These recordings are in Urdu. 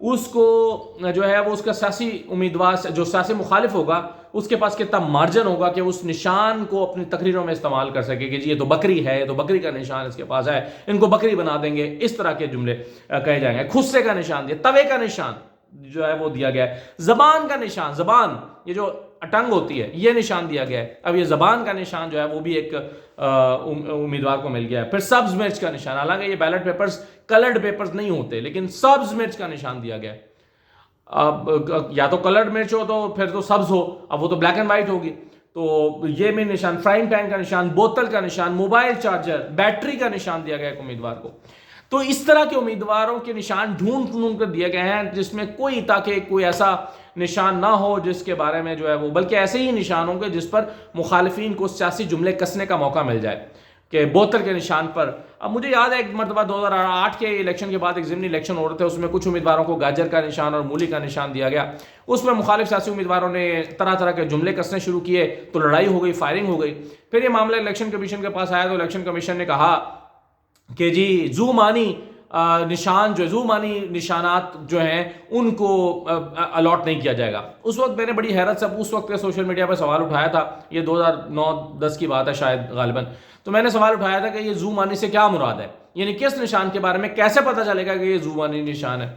اس کو جو ہے وہ اس کا سیاسی امیدوار جو سیاسی مخالف ہوگا اس کے پاس کتنا مارجن ہوگا کہ اس نشان کو اپنی تقریروں میں استعمال کر سکے کہ جی یہ تو بکری ہے، یہ تو بکری کا نشان اس کے پاس ہے، ان کو بکری بنا دیں گے، اس طرح کے جملے کہے جائیں گے۔ خصے کا نشان دیا، توے کا نشان جو ہے وہ دیا گیا ہے، زبان کا نشان، زبان یہ جو ٹنگ ہوتی ہے یہ نشان دیا گیا ہے، اب یہ زبان کا نشان جو ہے وہ بھی ایک امیدوار کو مل گیا ہے۔ پھر سبز مرچ کا نشان، حالانکہ یہ بیلٹ پیپرز کلرڈ پیپرز نہیں ہوتے لیکن سبز مرچ کا نشان دیا گیا ہے۔ اب یا تو کلرڈ مرچ ہو تو پھر تو سبز ہو، اب وہ تو بلیک اینڈ وائٹ ہوگی، تو یہ بھی نشان، فرائنگ پین کا نشان، بوتل کا نشان، موبائل چارجر، بیٹری کا نشان دیا گیا ایک امیدوار کو۔ تو اس طرح کے امیدواروں کے نشان ڈھونڈ کر دیے گئے ہیں جس میں کوئی تاکہ کوئی ایسا نشان نہ ہو جس کے بارے میں جو ہے وہ، بلکہ ایسے ہی نشان ہوں گے جس پر مخالفین کو سیاسی جملے کسنے کا موقع مل جائے کہ بوتل کے نشان پر۔ اب مجھے یاد ہے ایک مرتبہ 2008 کے الیکشن کے بعد ایک ضمنی الیکشن ہو رہے تھے، اس میں کچھ امیدواروں کو گاجر کا نشان اور مولی کا نشان دیا گیا، اس میں مخالف سیاسی امیدواروں نے طرح طرح کے جملے کسنے شروع کیے تو لڑائی ہو گئی، فائرنگ ہو گئی۔ پھر یہ معاملہ الیکشن کمیشن کے پاس آیا تو الیکشن کمیشن نے کہا کہ جی زو مانی نشان جو زو مانی نشانات جو ہیں ان کو الاٹ نہیں کیا جائے گا۔ اس وقت میں نے بڑی حیرت سے اس وقت کے سوشل میڈیا پہ سوال اٹھایا تھا، یہ 2009-10 کی بات ہے شاید غالباً، تو میں نے سوال اٹھایا تھا کہ یہ زو مانی سے کیا مراد ہے، یعنی کس نشان کے بارے میں کیسے پتہ چلے گا کہ یہ زو مانی نشان ہے۔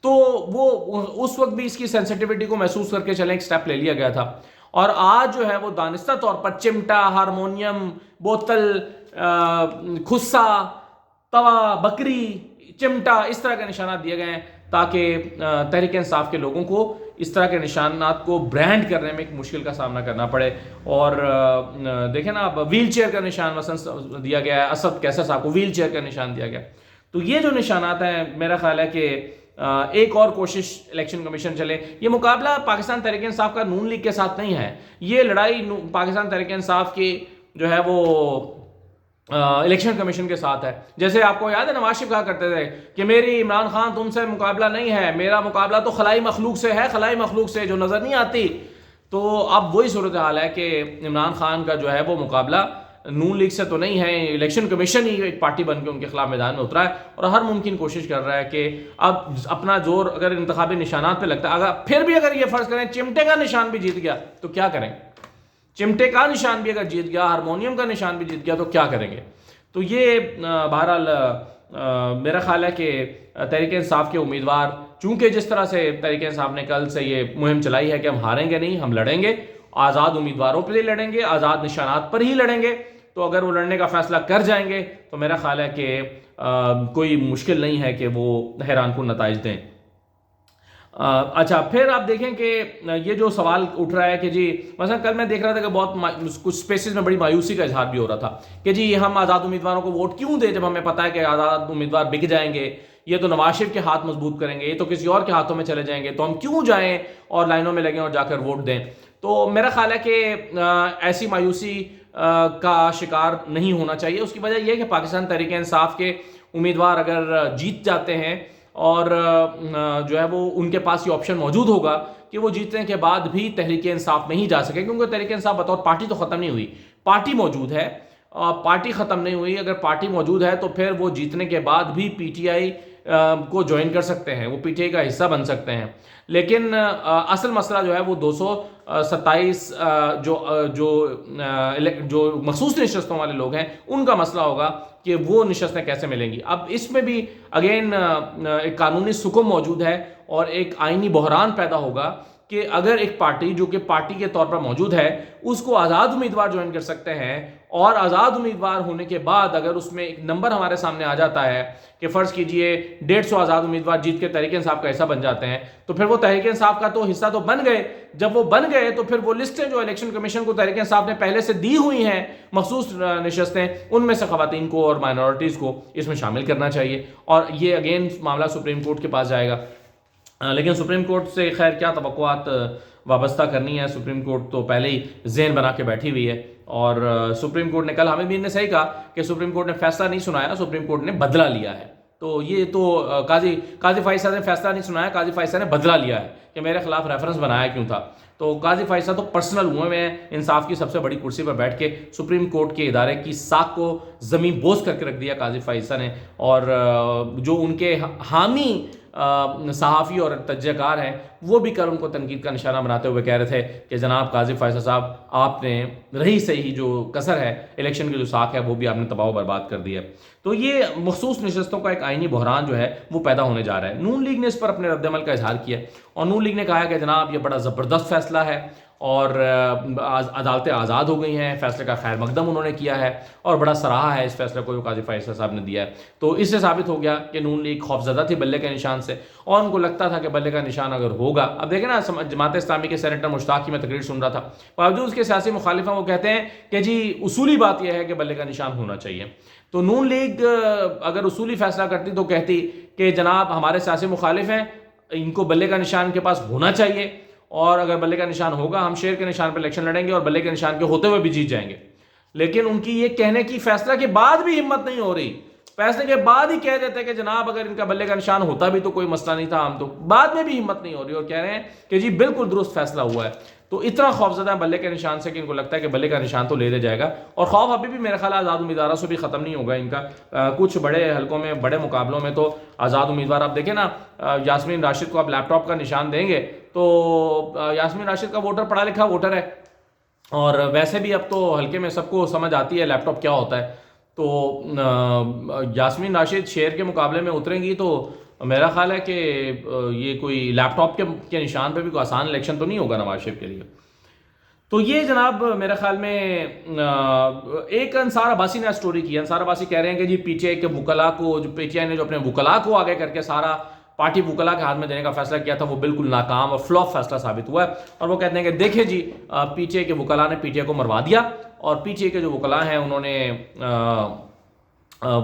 تو وہ اس وقت بھی اس کی سینسٹیوٹی کو محسوس کر کے چلیں ایک سٹیپ لے لیا گیا تھا، اور آج جو ہے وہ دانستہ طور پر چمٹا، ہارمونیم، بوتل، خصہ، توا، بکری، چمٹا، اس طرح کے نشانات دیے گئے ہیں تاکہ تحریک انصاف کے لوگوں کو اس طرح کے نشانات کو برانڈ کرنے میں ایک مشکل کا سامنا کرنا پڑے۔ اور دیکھیں نا، اب ویل چیئر کا نشان مثلا دیا گیا ہے، اسد کیسر صاحب کو ویل چیئر کا نشان دیا گیا۔ تو یہ جو نشانات ہیں، میرا خیال ہے کہ ایک اور کوشش الیکشن کمیشن چلے۔ یہ مقابلہ پاکستان تحریک انصاف کا نون لیگ کے ساتھ نہیں ہے، یہ لڑائی پاکستان تحریک انصاف کی جو ہے وہ الیکشن کمیشن کے ساتھ ہے۔ جیسے آپ کو یاد ہے نواز شریف کہا کرتے تھے کہ میری عمران خان تم سے مقابلہ نہیں ہے، میرا مقابلہ تو خلائی مخلوق سے ہے، خلائی مخلوق سے جو نظر نہیں آتی۔ تو اب وہی صورتحال ہے کہ عمران خان کا جو ہے وہ مقابلہ نون لیگ سے تو نہیں ہے، الیکشن کمیشن ہی ایک پارٹی بن کے ان کے خلاف میدان میں اترا ہے اور ہر ممکن کوشش کر رہا ہے کہ اب اپنا زور اگر انتخابی نشانات پہ لگتا ہے، پھر بھی اگر یہ فرض کریں چمٹے کا نشان بھی جیت گیا تو کیا کریں؟ چمٹے کا نشان بھی اگر جیت گیا، ہارمونیم کا نشان بھی جیت گیا تو کیا کریں گے؟ تو یہ بہرحال میرا خیال ہے کہ تحریک انصاف کے امیدوار، چونکہ جس طرح سے تحریک انصاف نے کل سے یہ مہم چلائی ہے کہ ہم ہاریں گے نہیں، ہم لڑیں گے، آزاد امیدواروں پر ہی لڑیں گے، آزاد نشانات پر ہی لڑیں گے، تو اگر وہ لڑنے کا فیصلہ کر جائیں گے تو میرا خیال ہے کہ کوئی مشکل نہیں ہے کہ وہ حیران کن نتائج دیں۔ اچھا، پھر آپ دیکھیں کہ یہ جو سوال اٹھ رہا ہے کہ جی مثلا کل میں دیکھ رہا تھا کہ بہت کچھ سپیسز میں بڑی مایوسی کا اظہار بھی ہو رہا تھا کہ جی ہم آزاد امیدواروں کو ووٹ کیوں دیں جب ہمیں پتہ ہے کہ آزاد امیدوار بک جائیں گے، یہ تو نواز شریف کے ہاتھ مضبوط کریں گے، یہ تو کسی اور کے ہاتھوں میں چلے جائیں گے، تو ہم کیوں جائیں اور لائنوں میں لگیں اور جا کر ووٹ دیں۔ تو میرا خیال ہے کہ ایسی مایوسی کا شکار نہیں ہونا چاہیے۔ اس کی وجہ یہ ہے کہ پاکستان تحریک انصاف کے امیدوار اگر جیت جاتے ہیں اور جو ہے وہ ان کے پاس یہ آپشن موجود ہوگا کہ وہ جیتنے کے بعد بھی تحریک انصاف میں ہی جا سکے، کیونکہ تحریک انصاف بطور پارٹی تو ختم نہیں ہوئی، پارٹی موجود ہے، پارٹی ختم نہیں ہوئی۔ اگر پارٹی موجود ہے تو پھر وہ جیتنے کے بعد بھی پی ٹی آئی کو جوائن کر سکتے ہیں، وہ پی ٹی آئی کا حصہ بن سکتے ہیں۔ لیکن اصل مسئلہ جو ہے وہ 227 جو مخصوص نشستوں والے لوگ ہیں ان کا مسئلہ ہوگا کہ وہ نشستیں کیسے ملیں گی۔ اب اس میں بھی اگین ایک قانونی سکم موجود ہے اور ایک آئینی بحران پیدا ہوگا کہ اگر ایک پارٹی جو کہ پارٹی کے طور پر موجود ہے اس کو آزاد امیدوار جوائن کر سکتے ہیں، اور آزاد امیدوار ہونے کے بعد اگر اس میں ایک نمبر ہمارے سامنے آ جاتا ہے کہ فرض کیجئے 150 آزاد امیدوار جیت کے تحریک انصاف کا حصہ بن جاتے ہیں، تو پھر وہ تحریک انصاف کا تو حصہ تو بن گئے۔ جب وہ بن گئے تو پھر وہ لسٹیں جو الیکشن کمیشن کو تحریک انصاف نے پہلے سے دی ہوئی ہیں مخصوص نشستیں، ان میں سے خواتین کو اور مائنورٹیز کو اس میں شامل کرنا چاہیے، اور یہ اگین معاملہ سپریم کورٹ کے پاس جائے گا۔ لیکن سپریم کورٹ سے خیر کیا توقعات وابستہ کرنی ہے، سپریم کورٹ تو پہلے ہی ذہن بنا کے بیٹھی ہوئی ہے، اور سپریم کورٹ نے کل حامد میر نے صحیح کہا کہ سپریم کورٹ نے فیصلہ نہیں سنایا، سپریم کورٹ نے بدلہ لیا ہے۔ تو یہ تو قاضی فائز نے فیصلہ نہیں سنایا، قاضی فائز نے بدلہ لیا ہے کہ میرے خلاف ریفرنس بنایا کیوں تھا۔ تو قاضی فائز تو پرسنل ہوئے میں انصاف کی سب سے بڑی کرسی پر بیٹھ کے سپریم کورٹ کے ادارے کی ساکھ کو زمین بوس کر کے رکھ دیا قاضی فائز نے، اور جو ان کے حامی صحافی اور تجزیہ کار ہیں وہ بھی کل ان کو تنقید کا نشانہ بناتے ہوئے کہہ رہے تھے کہ جناب قاضی فیصل صاحب آپ نے رہی صحیح جو کسر ہے الیکشن کی جو ساکھ ہے وہ بھی آپ نے تباہ و برباد کر دی ہے. تو یہ مخصوص نشستوں کا ایک آئینی بحران جو ہے وہ پیدا ہونے جا رہا ہے. نون لیگ نے اس پر اپنے رد عمل کا اظہار کیا اور نون لیگ نے کہا کہ جناب یہ بڑا زبردست فیصلہ ہے اور عدالتیں آزاد ہو گئی ہیں, فیصلے کا خیر مقدم انہوں نے کیا ہے اور بڑا سراہا ہے اس فیصلے کو جو قاضی فیصل صاحب نے دیا ہے. تو اس سے ثابت ہو گیا کہ نون لیگ خوفزدہ تھی بلے کے نشان سے اور ان کو لگتا تھا کہ بلے کا نشان اگر ہوگا, اب دیکھیں نا جماعت اسلامی کے سینیٹر مشتاق کی میں تقریر سن رہا تھا, باوجود اس کے سیاسی مخالف ہیں وہ کہتے ہیں کہ جی اصولی بات یہ ہے کہ بلے کا نشان ہونا چاہیے. تو نون لیگ اگر اصولی فیصلہ کرتی تو کہتی کہ جناب ہمارے سیاسی مخالف ہیں, ان کو بلے کا نشان کے پاس ہونا چاہیے اور اگر بلے کا نشان ہوگا ہم شیر کے نشان پر الیکشن لڑیں گے اور بلے کے نشان کے ہوتے ہوئے بھی جیت جائیں گے. لیکن ان کی یہ کہنے کی فیصلہ کے بعد بھی ہمت نہیں ہو رہی, فیصلے کے بعد ہی کہہ دیتے کہ جناب اگر ان کا بلے کا نشان ہوتا بھی تو کوئی مسئلہ نہیں تھا, ہم تو بعد میں بھی ہمت نہیں ہو رہی اور کہہ رہے ہیں کہ جی بالکل درست فیصلہ ہوا ہے. تو اتنا خوفزدہ ہے بلے کے نشان سے کہ ان کو لگتا ہے کہ بلے کا نشان تو لے دے جائے گا اور خوف ابھی بھی میرے خیال آزاد امیدواروں سے بھی ختم نہیں ہوگا ان کا. کچھ بڑے حلقوں میں بڑے مقابلوں میں تو آزاد امیدوار آپ دیکھیں نا, یاسمین راشد کو آپ لیپ ٹاپ کا نشان دیں گے تو یاسمین راشد کا ووٹر پڑھا لکھا ووٹر ہے اور ویسے بھی اب تو حلقے میں سب کو سمجھ آتی ہے لیپ ٹاپ کیا ہوتا ہے. تو یاسمین راشد شیر کے مقابلے میں اتریں گی تو میرا خیال ہے کہ یہ کوئی لیپ ٹاپ کے نشان پہ بھی کوئی آسان الیکشن تو نہیں ہوگا نواز شریف کے لیے. تو یہ جناب میرے خیال میں ایک انصار عباسی نے سٹوری کی ہے. انصار عباسی کہہ رہے ہیں کہ جی پی ٹی آئی کے وکلاء کو, جو پی ٹی آئی نے جو اپنے وکلاء کو آگے کر کے سارا پارٹی وکلاء کے ہاتھ میں دینے کا فیصلہ کیا تھا وہ بالکل ناکام اور فلاپ فیصلہ ثابت ہوا ہے. اور وہ کہتے ہیں کہ دیکھیں جی پی ٹی آئی کے وکلاء نے پی ٹی آئی کو مروا دیا اور پی ٹی آئی کے جو وکلاء ہیں انہوں نے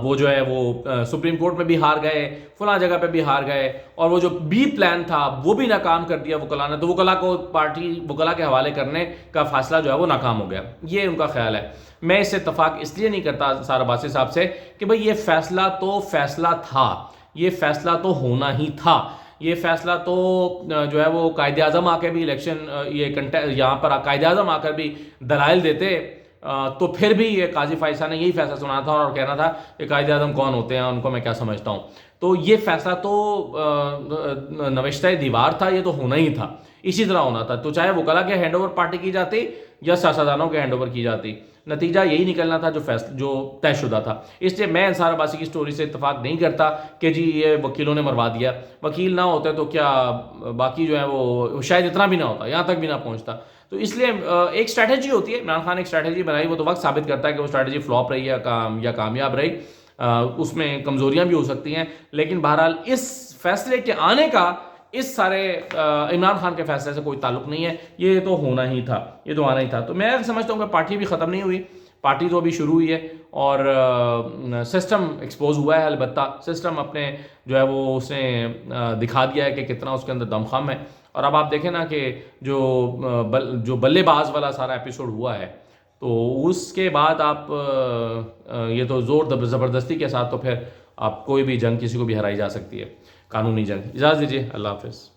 وہ جو ہے وہ سپریم کورٹ میں بھی ہار گئے, فلاں جگہ پہ بھی ہار گئے اور وہ جو بی پلان تھا وہ بھی ناکام کر دیا وکلاء نے. تو وکلاء کو پارٹی وکلاء کے حوالے کرنے کا فیصلہ جو ہے وہ ناکام ہو گیا, یہ ان کا خیال ہے. میں اس سے اتفاق اس لیے نہیں کرتا انصار عباسی صاحب سے کہ بھئی یہ فیصلہ تو فیصلہ تھا, یہ فیصلہ تو ہونا ہی تھا, یہ فیصلہ تو جو ہے وہ قائد اعظم آ کے بھی الیکشن یہاں پر قائد اعظم آ کر بھی دلائل دیتے تو پھر بھی یہ قاضی فیصل نے یہی فیصلہ سنا تھا اور کہنا تھا کہ قائد اعظم کون ہوتے ہیں, ان کو میں کیا سمجھتا ہوں. تو یہ فیصلہ تو نوشتہ دیوار تھا, یہ تو ہونا ہی تھا, اسی طرح ہونا تھا. تو چاہے وکلاء کے ہینڈ اوور پارٹی کی جاتی یا سیاستدانوں کے ہینڈ اوور کی جاتی, نتیجہ یہی نکلنا تھا جو طے شدہ تھا. اس لیے میں انصار عباسی کی سٹوری سے اتفاق نہیں کرتا کہ جی یہ وکیلوں نے مروا دیا. وکیل نہ ہوتے تو کیا باقی جو ہے وہ شاید اتنا بھی نہ ہوتا, یہاں تک بھی نہ پہنچتا. تو اس لیے ایک اسٹریٹجی ہوتی ہے, عمران خان ایک اسٹریٹجی بنائی, وہ تو وقت ثابت کرتا ہے کہ وہ اسٹریٹجی فلاپ رہی یا کامیاب رہی, اس میں کمزوریاں بھی ہو سکتی ہیں. لیکن بہرحال اس فیصلے کے آنے کا اس سارے عمران خان کے فیصلے سے کوئی تعلق نہیں ہے, یہ تو ہونا ہی تھا, یہ تو آنا ہی تھا. تو میں سمجھتا ہوں کہ پارٹی بھی ختم نہیں ہوئی, پارٹی تو ابھی شروع ہوئی ہے اور سسٹم ایکسپوز ہوا ہے. البتہ سسٹم اپنے جو ہے وہ اس نے دکھا دیا ہے کہ کتنا اس کے اندر دم خم ہے. اور اب آپ دیکھیں نا کہ جو بلے باز والا سارا ایپیسوڈ ہوا ہے تو اس کے بعد آپ یہ تو زور زبردستی کے ساتھ تو پھر آپ کوئی بھی جنگ کسی کو بھی ہرائی جا سکتی ہے, قانونی جنگ. اجازت دیجیے, اللہ حافظ.